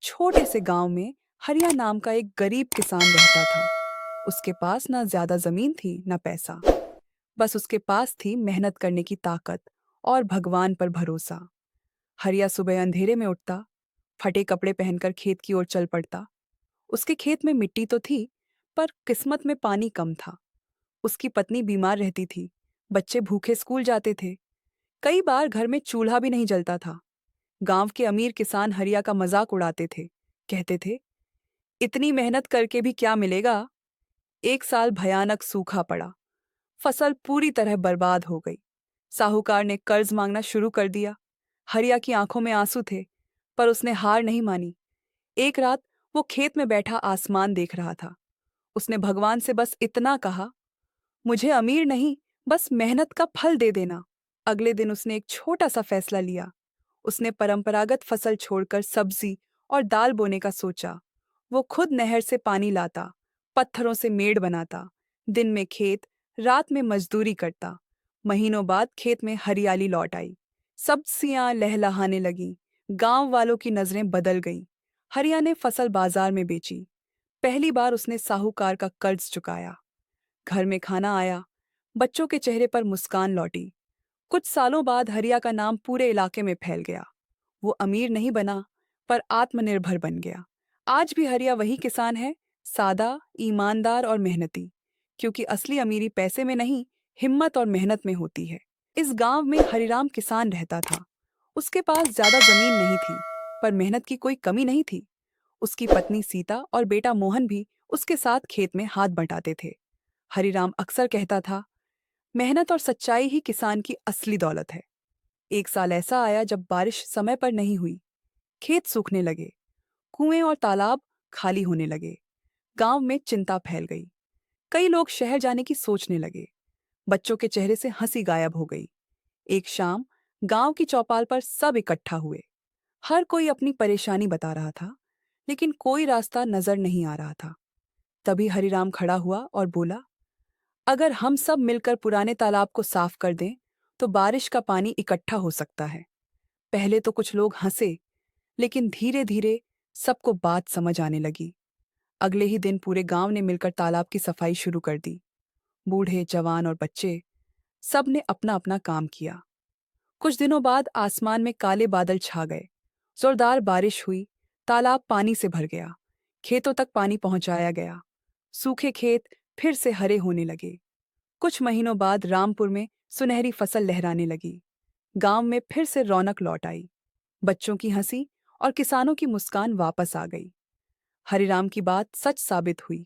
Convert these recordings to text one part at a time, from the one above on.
छोटे से गांव में हरिया नाम का एक गरीब किसान रहता था। उसके पास ना ज्यादा जमीन थी ना पैसा। बस उसके पास थी मेहनत करने की ताकत और भगवान पर भरोसा। हरिया सुबह अंधेरे में उठता, फटे कपड़े पहनकर खेत की ओर चल पड़ता। उसके खेत में मिट्टी तो थी, पर किस्मत में पानी कम था। उसकी पत्नी बीमार रहती थी, बच्चे भूखे स्कूल जाते थे। कई बार घर में चूल्हा भी नहीं जलता था। गांव के अमीर किसान हरिया का मजाक उड़ाते थे। कहते थे, इतनी मेहनत करके भी क्या मिलेगा। एक साल भयानक सूखा पड़ा, फसल पूरी तरह बर्बाद हो गई। साहूकार ने कर्ज मांगना शुरू कर दिया। हरिया की आंखों में आंसू थे, पर उसने हार नहीं मानी। एक रात वो खेत में बैठा आसमान देख रहा था। उसने भगवान से बस इतना कहा, मुझे अमीर नहीं, बस मेहनत का फल दे देना। अगले दिन उसने एक छोटा सा फैसला लिया। उसने परंपरागत फसल छोड़कर सब्जी और दाल बोने का सोचा। वो खुद नहर से पानी लाता, पत्थरों से मेड़ बनाता, दिन में खेत, रात में मजदूरी करता। महीनों बाद खेत में हरियाली लौट आई। सब्जियां लहलहाने लगी। गांव वालों की नजरें बदल गईं। हरिया ने फसल बाजार में बेची। पहली बार उसने साहूकार का कर्ज चुकाया। घर में खाना आया, बच्चों के चेहरे पर मुस्कान लौटी। कुछ सालों बाद हरिया का नाम पूरे इलाके में फैल गया। वो अमीर नहीं बना, पर आत्मनिर्भर बन गया। आज भी हरिया वही किसान है, सादा, ईमानदार और मेहनती। क्योंकि असली अमीरी पैसे में नहीं, हिम्मत और मेहनत में होती है। इस गांव में हरिराम किसान रहता था। उसके पास ज्यादा जमीन नहीं थी, पर मेहनत की कोई कमी नहीं थी। उसकी पत्नी सीता और बेटा मोहन भी उसके साथ खेत में हाथ बंटाते थे। हरिराम अक्सर कहता था, मेहनत और सच्चाई ही किसान की असली दौलत है। एक साल ऐसा आया जब बारिश समय पर नहीं हुई। खेत सूखने लगे, कुएं और तालाब खाली होने लगे। गांव में चिंता फैल गई। कई लोग शहर जाने की सोचने लगे। बच्चों के चेहरे से हंसी गायब हो गई। एक शाम गांव की चौपाल पर सब इकट्ठा हुए। हर कोई अपनी परेशानी बता रहा था, लेकिन कोई रास्ता नजर नहीं आ रहा था। तभी हरिराम खड़ा हुआ और बोला, अगर हम सब मिलकर पुराने तालाब को साफ कर दें, तो बारिश का पानी इकट्ठा हो सकता है। पहले तो कुछ लोग हंसे, लेकिन धीरे धीरे सबको बात समझ आने लगी। अगले ही दिन पूरे गांव ने मिलकर तालाब की सफाई शुरू कर दी। बूढ़े, जवान और बच्चे, सब ने अपना अपना काम किया। कुछ दिनों बाद आसमान में काले बादल छा गए। जोरदार बारिश हुई, तालाब पानी से भर गया। खेतों तक पानी पहुंचाया गया। सूखे खेत फिर से हरे होने लगे। कुछ महीनों बाद रामपुर में सुनहरी फसल लहराने लगी। गांव में फिर से रौनक लौट आई। बच्चों की हंसी और किसानों की मुस्कान वापस आ गई। हरिराम की बात सच साबित हुई।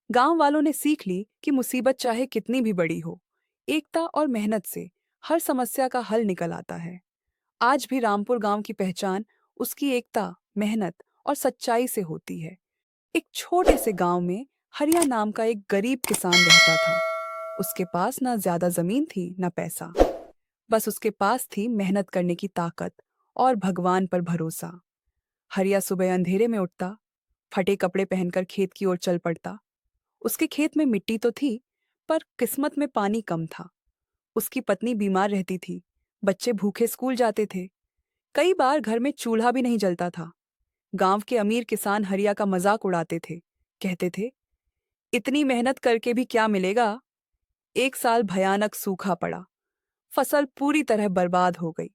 गांव वालों ने सीख ली कि मुसीबत चाहे कितनी भी बड़ी हो, एकता और मेहनत से हर समस्या का हल निकल आता है। आज भी रामपुर गांव की पहचान उसकी एकता, मेहनत और सच्चाई से होती है। एक छोटे से गांव में हरिया नाम का एक गरीब किसान रहता था। उसके पास ना ज्यादा जमीन थी ना पैसा। बस उसके पास थी मेहनत करने की ताकत और भगवान पर भरोसा। हरिया सुबह अंधेरे में उठता, फटे कपड़े पहनकर खेत की ओर चल पड़ता। उसके खेत में मिट्टी तो थी, पर किस्मत में पानी कम था। उसकी पत्नी बीमार रहती थी, बच्चे भूखे स्कूल जाते थे। कई बार घर में चूल्हा भी नहीं जलता था। गांव के अमीर किसान हरिया का मजाक उड़ाते थे। कहते थे, इतनी मेहनत करके भी क्या मिलेगा। एक साल भयानक सूखा पड़ा, फसल पूरी तरह बर्बाद हो गई।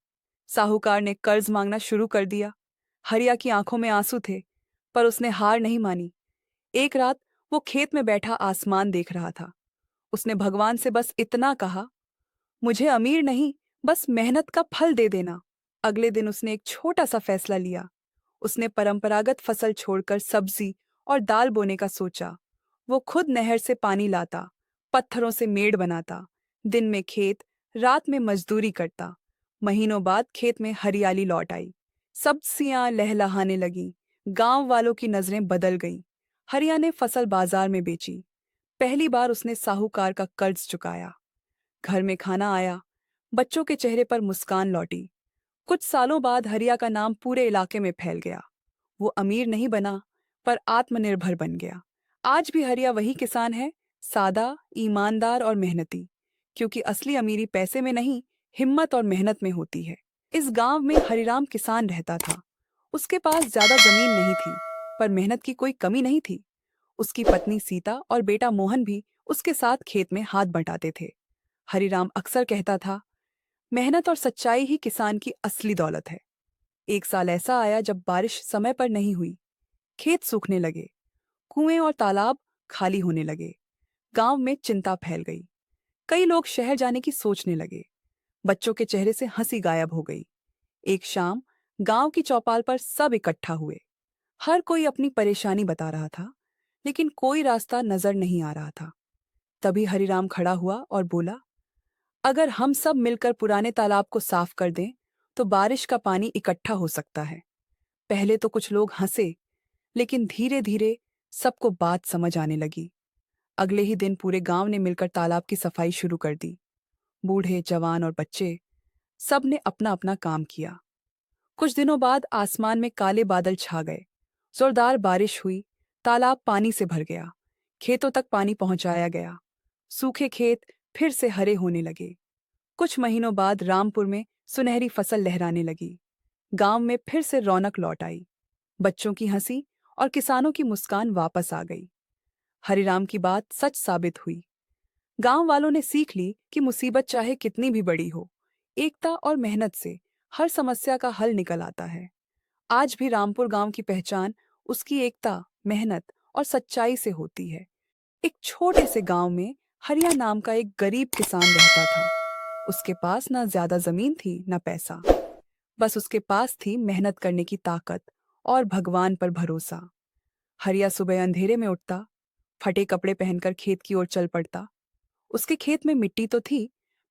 साहूकार ने कर्ज मांगना शुरू कर दिया। हरिया की आंखों में आंसू थे, पर उसने हार नहीं मानी। एक रात वो खेत में बैठा आसमान देख रहा था। उसने भगवान से बस इतना कहा, मुझे अमीर नहीं, बस मेहनत का फल दे देना। अगले दिन उसने एक छोटा सा फैसला लिया। उसने परंपरागत फसल छोड़कर सब्जी और दाल बोने का सोचा। वो खुद नहर से पानी लाता, पत्थरों से मेड़ बनाता, दिन में खेत, रात में मजदूरी करता। महीनों बाद खेत में हरियाली लौट आई। सब्जियां लहलहाने लगीं। गांव वालों की नजरें बदल गईं। हरिया ने फसल बाजार में बेची। पहली बार उसने साहूकार का कर्ज चुकाया। घर में खाना आया, बच्चों के चेहरे पर मुस्कान लौटी। कुछ सालों बाद हरिया का नाम पूरे इलाके में फैल गया। वो अमीर नहीं बना, पर आत्मनिर्भर बन गया। आज भी हरिया वही किसान है, सादा, ईमानदार और मेहनती। क्योंकि असली अमीरी पैसे में नहीं, हिम्मत और मेहनत में होती है। इस गांव में हरिराम किसान रहता था। उसके पास ज्यादा जमीन नहीं थी, पर मेहनत की कोई कमी नहीं थी। उसकी पत्नी सीता और बेटा मोहन भी उसके साथ खेत में हाथ बंटाते थे। हरिराम अक्सर कहता था, मेहनत और सच्चाई ही किसान की असली दौलत है। एक साल ऐसा आया जब बारिश समय पर नहीं हुई। खेत सूखने लगे, कुएं और तालाब खाली होने लगे। गांव में चिंता फैल गई। कई लोग शहर जाने की सोचने लगे। बच्चों के चेहरे से हंसी गायब हो गई। एक शाम गांव की चौपाल पर सब इकट्ठा हुए। हर कोई अपनी परेशानी बता रहा था, लेकिन कोई रास्ता नजर नहीं आ रहा था। तभी हरिराम खड़ा हुआ और बोला, अगर हम सब मिलकर पुराने तालाब को साफ कर दें, तो बारिश का पानी इकट्ठा हो सकता है। पहले तो कुछ लोग हंसे, लेकिन धीरे धीरे सबको बात समझ आने लगी। अगले ही दिन पूरे गांव ने मिलकर तालाब की सफाई शुरू कर दी। बूढ़े, जवान और बच्चे सब ने अपना अपना काम किया। कुछ दिनों बाद आसमान में काले बादल छा गए। जोरदार बारिश हुई। तालाब पानी से भर गया। खेतों तक पानी पहुंचाया गया। सूखे खेत फिर से हरे होने लगे। कुछ महीनों बाद रामपुर में सुनहरी फसल लहराने लगी। गांव में फिर से रौनक लौट आई। बच्चों की हंसी और किसानों की मुस्कान वापस आ गई। हरिराम की बात सच साबित हुई। गांव वालों ने सीख ली कि मुसीबत चाहे कितनी भी बड़ी हो, एकता और मेहनत से हर समस्या का हल निकल आता है। आज भी रामपुर गांव की पहचान उसकी एकता, मेहनत और सच्चाई से होती है। एक छोटे से गांव में हरिया नाम का एक गरीब किसान रहता था। उसके पास ना ज्यादा जमीन थी ना पैसा। बस उसके पास थी मेहनत करने की ताकत और भगवान पर भरोसा। हरिया सुबह अंधेरे में उठता, फटे कपड़े पहनकर खेत की ओर चल पड़ता। उसके खेत में मिट्टी तो थी,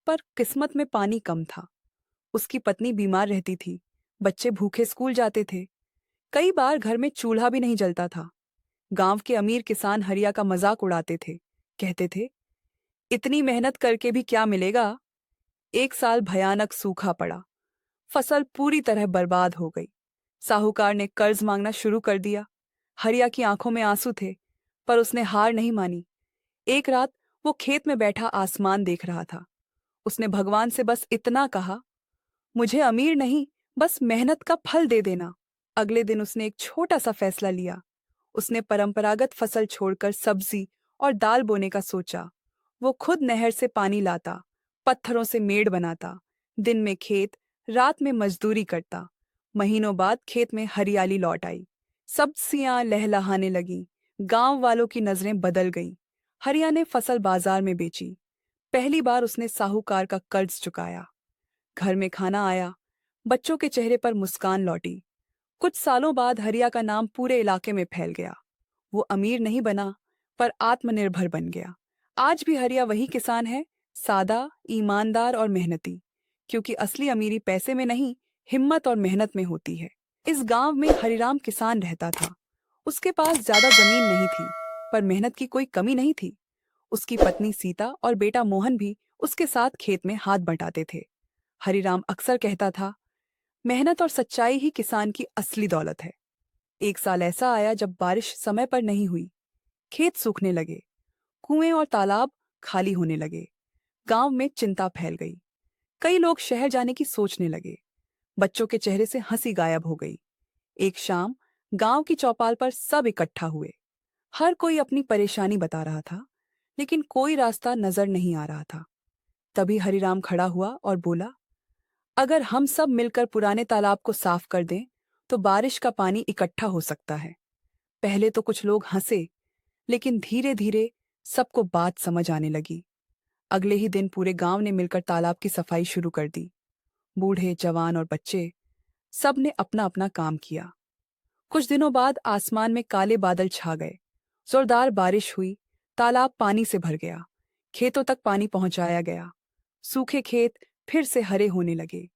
पर किस्मत में पानी कम था। उसकी पत्नी बीमार रहती थी। बच्चे भूखे स्कूल जाते थे। कई बार घर में चूल्हा भी नहीं जलता था। गांव के अमीर किसान हरिया का मजाक उड़ाते थे। कहते थे, इतनी मेहनत करके भी क्या मिलेगा। एक साल भयानक सूखा पड़ा। फसल पूरी तरह बर्बाद हो गई। साहूकार ने कर्ज मांगना शुरू कर दिया। हरिया की आंखों में आंसू थे, पर उसने हार नहीं मानी। एक रात वो खेत में बैठा आसमान देख रहा था। उसने भगवान से बस इतना कहा, मुझे अमीर नहीं, बस मेहनत का फल दे देना। अगले दिन उसने एक छोटा सा फैसला लिया। उसने परंपरागत फसल छोड़कर सब्जी और दाल बोने का सोचा। वो खुद नहर से पानी लाता, पत्थरों से मेड़ बनाता, दिन में खेत, रात में मजदूरी करता। महीनों बाद खेत में हरियाली लौट आई। सब्जियां लहलहाने लगीं। गांव वालों की नजरें बदल गईं। हरिया ने फसल बाजार में बेची। पहली बार उसने साहूकार का कर्ज चुकाया। घर में खाना आया। बच्चों के चेहरे पर मुस्कान लौटी। कुछ सालों बाद हरिया का नाम पूरे इलाके में फैल गया। वो अमीर नहीं बना, पर आत्मनिर्भर बन गया। आज भी हरिया वही किसान है, सादा, ईमानदार और मेहनती। क्योंकि असली अमीरी पैसे में नहीं, हिम्मत और मेहनत में होती है। इस गांव में हरिराम किसान रहता था। उसके पास ज्यादा जमीन नहीं थी, पर मेहनत की कोई कमी नहीं थी। उसकी पत्नी सीता और बेटा मोहन भी उसके साथ खेत में हाथ बंटाते थे। हरिराम अक्सर कहता था, मेहनत और सच्चाई ही किसान की असली दौलत है। एक साल ऐसा आया जब बारिश समय पर नहीं हुई। खेत सूखने लगे, कुएं और तालाब खाली होने लगे। गांव में चिंता फैल गई। कई लोग शहर जाने की सोचने लगे। बच्चों के चेहरे से हंसी गायब हो गई। एक शाम गांव की चौपाल पर सब इकट्ठा हुए। हर कोई अपनी परेशानी बता रहा था, लेकिन कोई रास्ता नजर नहीं आ रहा था। तभी हरिराम खड़ा हुआ और बोला, अगर हम सब मिलकर पुराने तालाब को साफ कर दें, तो बारिश का पानी इकट्ठा हो सकता है। पहले तो कुछ लोग हंसे, लेकिन धीरे धीरे सबको बात समझ आने लगी। अगले ही दिन पूरे गांव ने मिलकर तालाब की सफाई शुरू कर दी। बूढ़े, जवान और बच्चे सब ने अपना अपना काम किया। कुछ दिनों बाद आसमान में काले बादल छा गए। जोरदार बारिश हुई। तालाब पानी से भर गया। खेतों तक पानी पहुंचाया गया। सूखे खेत फिर से हरे होने लगे।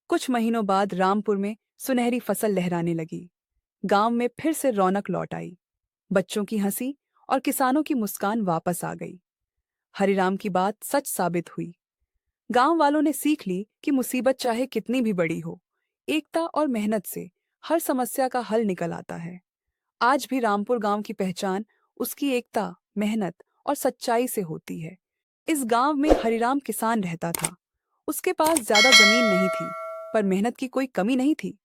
कुछ महीनों बाद रामपुर में सुनहरी फसल लहराने लगी। गांव में फिर से रौनक लौट आई। बच्चों की हंसी और किसानों की मुस्कान वापस आ गई। हरिराम की बात सच साबित हुई। गांव वालों ने सीख ली कि मुसीबत चाहे कितनी भी बड़ी हो, एकता और मेहनत से हर समस्या का हल निकल आता है। आज भी रामपुर गांव की पहचान उसकी एकता, मेहनत और सच्चाई से होती है। इस गांव में हरिराम किसान रहता था। उसके पास ज्यादा जमीन नहीं थी, पर मेहनत की कोई कमी नहीं थी।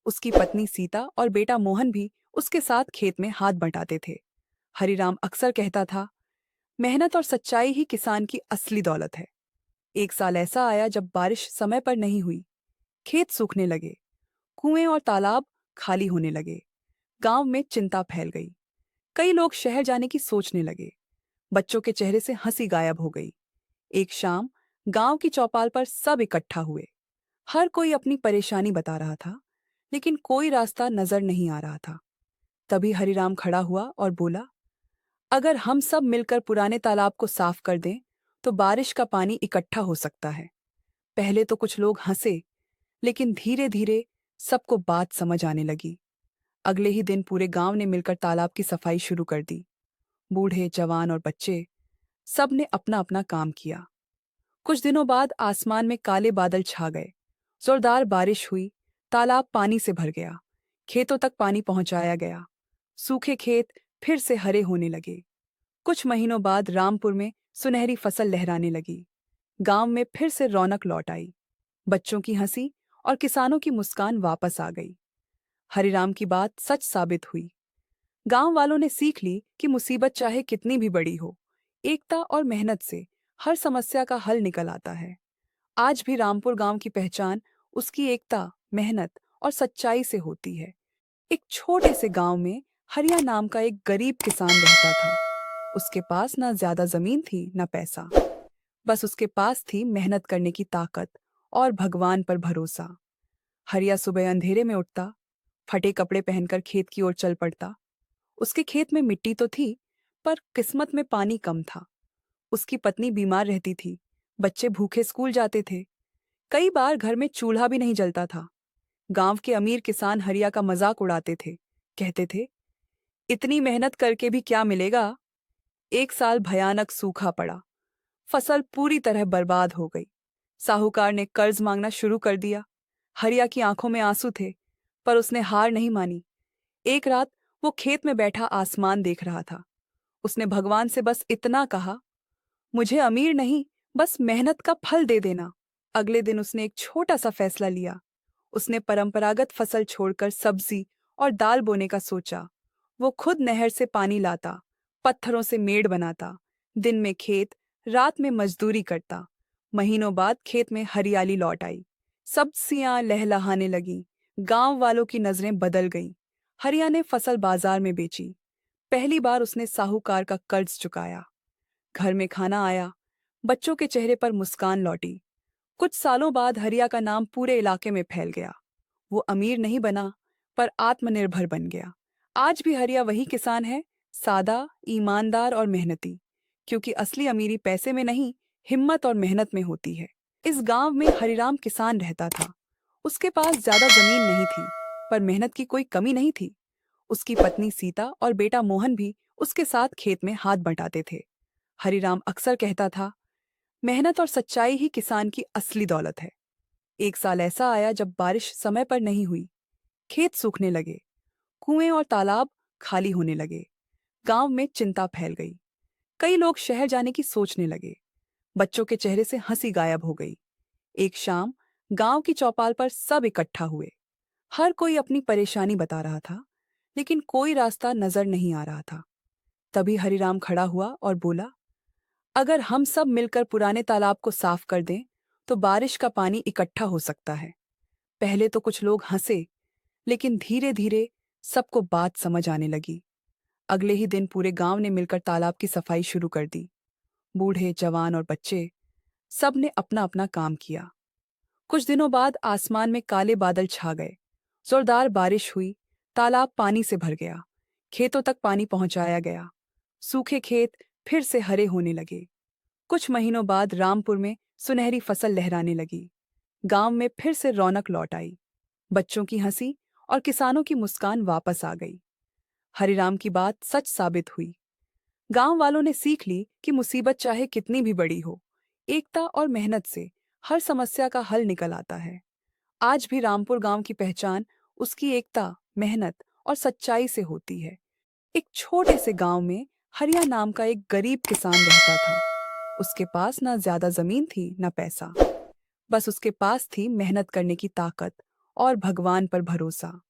उसकी पत्नी सीता और बेटा मोहन भी उसके साथ खेत में हाथ बंटाते थे। हरिराम अक्सर कहता था, मेहनत और सच्चाई ही किसान की असली दौलत है। एक साल ऐसा आया जब बारिश समय पर नहीं हुई। खेत सूखने लगे, कुएं और तालाब खाली होने लगे। गांव में चिंता फैल गई। कई लोग शहर जाने की सोचने लगे। बच्चों के चेहरे से हंसी गायब हो गई। एक शाम गांव की चौपाल पर सब इकट्ठा हुए। हर कोई अपनी परेशानी बता रहा था, लेकिन कोई रास्ता नजर नहीं आ रहा था। तभी हरिराम खड़ा हुआ और बोला, अगर हम सब मिलकर पुराने तालाब को साफ कर दें, तो बारिश का पानी इकट्ठा हो सकता है। पहले तो कुछ लोग हंसे, लेकिन धीरे धीरे सबको बात समझ आने लगी। अगले ही दिन पूरे गांव ने मिलकर तालाब की सफाई शुरू कर दी। बूढ़े, जवान और बच्चे सब ने अपना अपना काम किया। कुछ दिनों बाद आसमान में काले बादल छा गए। जोरदार बारिश हुई, तालाब पानी से भर गया। खेतों तक पानी पहुंचाया गया। सूखे खेत फिर से हरे होने लगे। कुछ महीनों बाद रामपुर में सुनहरी फसल लहराने लगी। गांव में फिर से रौनक लौट आई। बच्चों की हंसी और किसानों की मुस्कान वापस आ गई। हरिराम की बात सच साबित हुई। गांव वालों ने सीख ली कि मुसीबत चाहे कितनी भी बड़ी हो, एकता और मेहनत से हर समस्या का हल निकल आता है। आज भी रामपुर गांव की पहचान उसकी एकता, मेहनत और सच्चाई से होती है। एक छोटे से गांव में हरिया नाम का एक गरीब किसान रहता था। उसके पास ना ज्यादा जमीन थी, ना पैसा। बस उसके पास थी मेहनत करने की ताकत और भगवान पर भरोसा। हरिया सुबह अंधेरे में उठता, फटे कपड़े पहनकर खेत की ओर चल पड़ता। उसके खेत में मिट्टी तो थी, पर किस्मत में पानी कम था। उसकी पत्नी बीमार रहती थी, बच्चे भूखे स्कूल जाते थे। कई बार घर में चूल्हा भी नहीं जलता था। गांव के अमीर किसान हरिया का मजाक उड़ाते थे। कहते थे, इतनी मेहनत करके भी क्या मिलेगा। एक साल भयानक सूखा पड़ा। फसल पूरी तरह बर्बाद हो गई। साहूकार ने कर्ज मांगना शुरू कर दिया। हरिया की आंखों में आंसू थे, पर उसने हार नहीं मानी। एक रात वो खेत में बैठा आसमान देख रहा था। उसने भगवान से बस इतना कहा, मुझे अमीर नहीं, बस मेहनत का फल दे देना। अगले दिन उसने एक छोटा सा फैसला लिया। उसने परंपरागत फसल छोड़कर सब्जी और दाल बोने का सोचा। वो खुद नहर से पानी लाता, पत्थरों से मेड़ बनाता, दिन में खेत, रात में मजदूरी करता। महीनों बाद खेत में हरियाली लौट आई। सब्जियां लहलहाने लगीं। गांव वालों की नजरें बदल गईं। हरिया ने फसल बाजार में बेची। पहली बार उसने साहूकार का कर्ज चुकाया। घर में खाना आया। बच्चों के चेहरे पर मुस्कान लौटी। कुछ सालों बाद हरिया का नाम पूरे इलाके में फैल गया। वो अमीर नहीं बना, पर आत्मनिर्भर बन गया। आज भी हरिया वही किसान है, सादा, ईमानदार और मेहनती। क्योंकि असली अमीरी पैसे में नहीं, हिम्मत और मेहनत में होती है। इस गांव में हरिराम किसान रहता था। उसके पास ज्यादा जमीन नहीं थी, पर मेहनत की कोई कमी नहीं थी। उसकी पत्नी सीता और बेटा मोहन भी उसके साथ खेत में हाथ बंटाते थे। हरिराम अक्सर कहता था, मेहनत और सच्चाई ही किसान की असली दौलत है। एक साल ऐसा आया जब बारिश समय पर नहीं हुई। खेत सूखने लगे, कुएं और तालाब खाली होने लगे। गांव में चिंता फैल गई। कई लोग शहर जाने की सोचने लगे। बच्चों के चेहरे से हंसी गायब हो गई। एक शाम गांव की चौपाल पर सब इकट्ठा हुए। हर कोई अपनी परेशानी बता रहा था, लेकिन कोई रास्ता नजर नहीं आ रहा था। तभी हरिराम खड़ा हुआ और बोला, अगर हम सब मिलकर पुराने तालाब को साफ कर दें, तो बारिश का पानी इकट्ठा हो सकता है। पहले तो कुछ लोग हंसे, लेकिन धीरे धीरे सबको बात समझ आने लगी। अगले ही दिन पूरे गांव ने मिलकर तालाब की सफाई शुरू कर दी। बूढ़े, जवान और बच्चे सब ने अपना अपना काम किया। कुछ दिनों बाद आसमान में काले बादल छा गए। जोरदार बारिश हुई, तालाब पानी से भर गया। खेतों तक पानी पहुंचाया गया। सूखे खेत फिर से हरे होने लगे। कुछ महीनों बाद रामपुर में सुनहरी फसल लहराने लगी। गांव में फिर से रौनक लौट आई। बच्चों की हंसी और किसानों की मुस्कान वापस आ गई। हरिराम की बात सच साबित हुई। गांव वालों ने सीख ली कि मुसीबत चाहे कितनी भी बड़ी हो, एकता और मेहनत से हर समस्या का हल निकल आता है। आज भी रामपुर गांव की पहचान उसकी एकता, मेहनत और सच्चाई से होती है। एक छोटे से गांव में हरिया नाम का एक गरीब किसान रहता था। उसके पास ना ज्यादा जमीन थी, ना पैसा। बस उसके पास थी मेहनत करने की ताकत और भगवान पर भरोसा।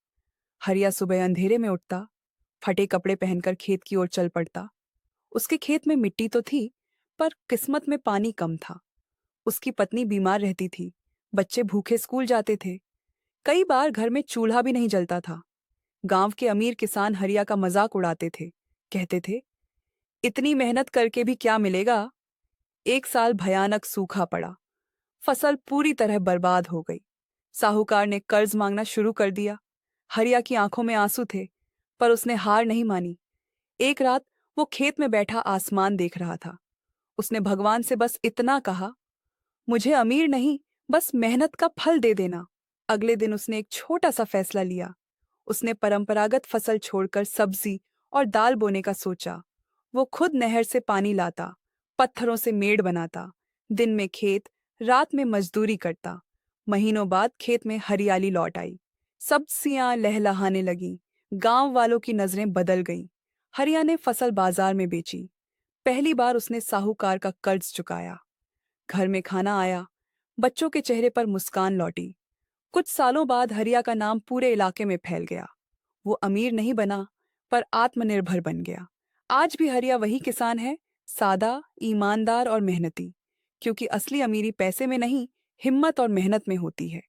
हरिया सुबह अंधेरे में उठता, फटे कपड़े पहनकर खेत की ओर चल पड़ता। उसके खेत में मिट्टी तो थी, पर किस्मत में पानी कम था। उसकी पत्नी बीमार रहती थी, बच्चे भूखे स्कूल जाते थे। कई बार घर में चूल्हा भी नहीं जलता था। गांव के अमीर किसान हरिया का मजाक उड़ाते थे, कहते थे, इतनी मेहनत करके भी क्या मिलेगा। एक साल भयानक सूखा पड़ा, फसल पूरी तरह बर्बाद हो गई। साहूकार ने कर्ज मांगना शुरू कर दिया। हरिया की आंखों में आंसू थे, पर उसने हार नहीं मानी। एक रात वो खेत में बैठा आसमान देख रहा था। उसने भगवान से बस इतना कहा, मुझे अमीर नहीं, बस मेहनत का फल दे देना। अगले दिन उसने एक छोटा सा फैसला लिया। उसने परंपरागत फसल छोड़कर सब्जी और दाल बोने का सोचा। वो खुद नहर से पानी लाता, पत्थरों से मेड़ बनाता, दिन में खेत, रात में मजदूरी करता। महीनों बाद खेत में हरियाली लौट आई, सब्जियां लहलहाने लगीं, गांव वालों की नजरें बदल गईं। हरिया ने फसल बाजार में बेची। पहली बार उसने साहूकार का कर्ज चुकाया। घर में खाना आया, बच्चों के चेहरे पर मुस्कान लौटी। कुछ सालों बाद हरिया का नाम पूरे इलाके में फैल गया। वो अमीर नहीं बना, पर आत्मनिर्भर बन गया। आज भी हरिया वही किसान है, सादा, ईमानदार और मेहनती, क्योंकि असली अमीरी पैसे में नहीं, हिम्मत और मेहनत में होती है।